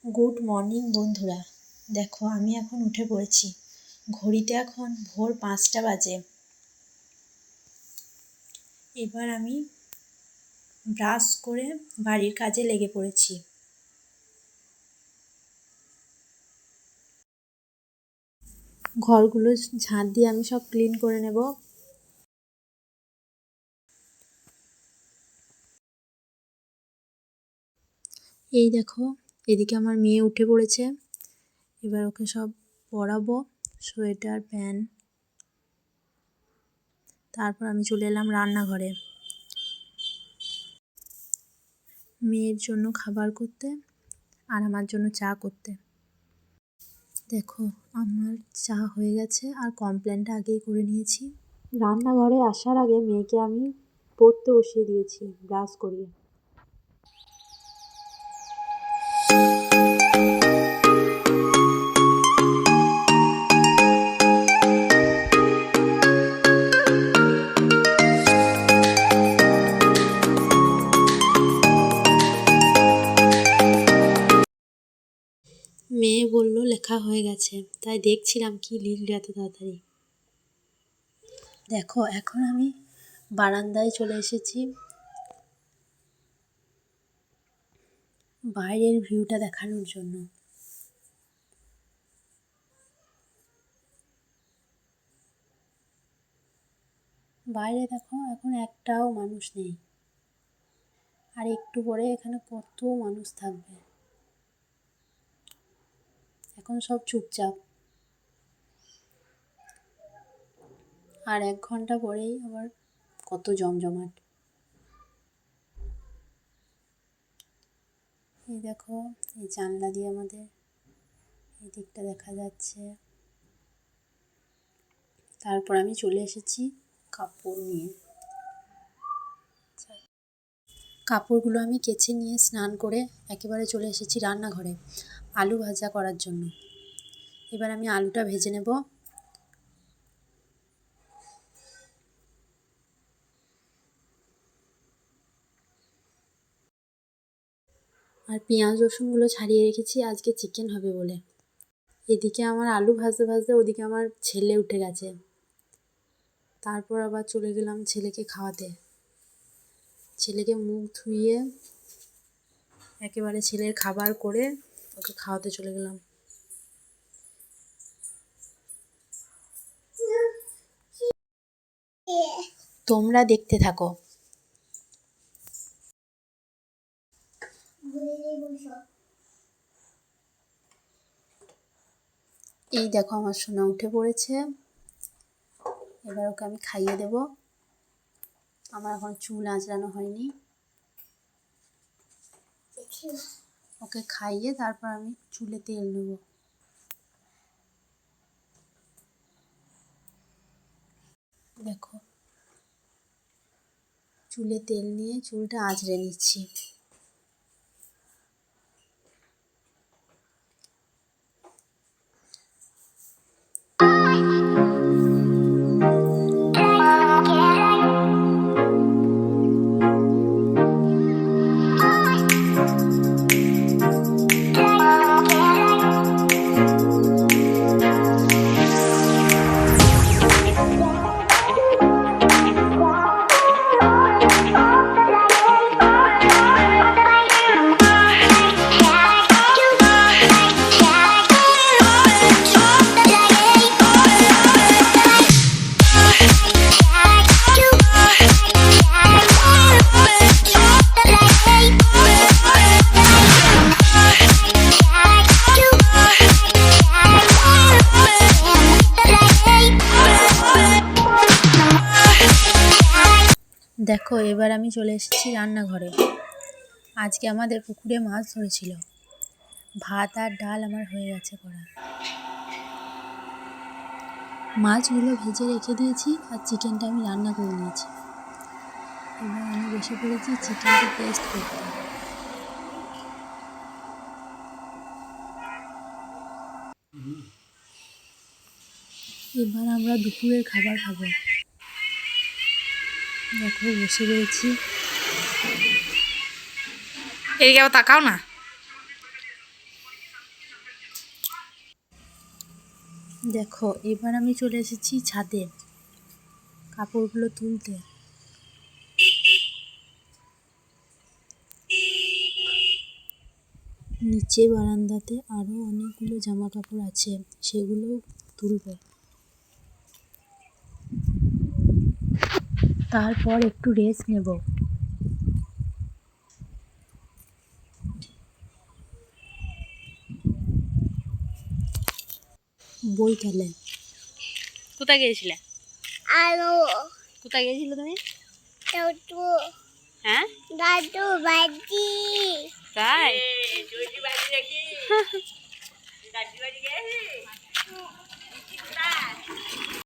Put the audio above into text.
Good morning বন্ধুরা। দেখো আমি এখন উঠে পড়েছি। ঘড়িতে এখন ভোর 5টা বাজে। এবার আমি ব্রাশ করে বাড়ির কাজে লেগে পড়েছি। ঘরগুলো ঝাঁট দিয়ে আমি সব ক্লিন করে নেব। এই দেখো, এদিকে আমার মেয়ে উঠে পড়েছে। এবার ওকে সব পরাবো, সোয়েটার প্যান্ট। তারপর আমি চলে এলাম রান্নাঘরে মেয়ের জন্য খাবার করতে আর আমার জন্য চা করতে। দেখো আমার চা হয়ে গেছে আর কমপ্লেনটা আগেই করে নিয়েছি। রান্নাঘরে আসার আগে মেয়েকে আমি পড়তে বসিয়ে দিয়েছি ব্রাশ করিয়ে। মেয়ে বলল লেখা হয়ে গেছে, তাই দেখছিলাম কি লিখলে এত তাড়াতাড়ি। দেখো এখন আমি বারান্দায় চলে এসেছি বাইরের ভিউটা দেখানোর জন্য। বাইরে দেখো এখন একটাও মানুষ নেই, আর একটু পরে এখানে কত মানুষ থাকবে। এখন সব চুপচাপ, আর 1 ঘন্টা পরেই আবার কত জমজমাট। এই দেখো, এই জানলা দিয়ে আমাদের এই দিকটা দেখা যাচ্ছে। তারপর আমি চলে এসেছি কাপড় নিয়ে। কাপড়গুলো আমি কেচে নিয়ে স্নান করে একেবারে চলে এসেছি রান্নাঘরে আলু ভাজা করার জন্য। এবার আমি আলুটা ভেজে নেব। আর পেঁয়াজ রসুনগুলো ছাড়িয়ে রেখেছি, আজকে চিকেন হবে বলে। এদিকে আমার আলু ভাজতে ভাজতে ওদিকে আমার ছেলে উঠে গেছে। তারপর আবার চলে গেলাম ছেলেকে খাওয়াতে। ছেলেকে মুখ ধুইয়ে একেবারে ছেলের খাবার করে ওকে খাওয়াতে চলে গেলাম। তোমরা দেখতে থাকো। এই দেখো আমার সোনা উঠে পড়েছে। এবার ওকে আমি খাইয়ে দেব। আমার এখন চুল আঁচড়ানো হয়নি। ওকে খাইয়ে তারপর আমি চুলে তেল নেব। দেখো চুলে তেল নিয়ে চুলটা আঁচড়ে নিচ্ছি। দেখো এবার আমি চলে এসেছি রান্নাঘরে। আজকে আমাদের পুকুরে মাছ ধরেছিল। ভাত আর ডাল আমার হয়ে গেছে করা। মাছগুলো ভেজে রেখে দিয়েছি আর চিকেনটা আমি রান্না করে নিয়েছি। এবার আমি বসে পড়েছি চিকেনটা টেস্ট করতে। এবার আমরা দুপুরের খাবার খাবো। দেখো বসে রয়েছি। এদিকে আবার তাকাও না। দেখো এবার আমি চলে এসেছি ছাদে কাপড়গুলো তুলতে। নিচে বারান্দাতে আরো অনেকগুলো জামা কাপড় আছে, সেগুলো তুলবো। তারপর একটু রেস্ট নেব। বই তাহলে কোথায় গিয়েছিলে? আলো কোথায় গিয়েছিলে তুমি? দাদু হ্যাঁ দাদু বাজি তাই?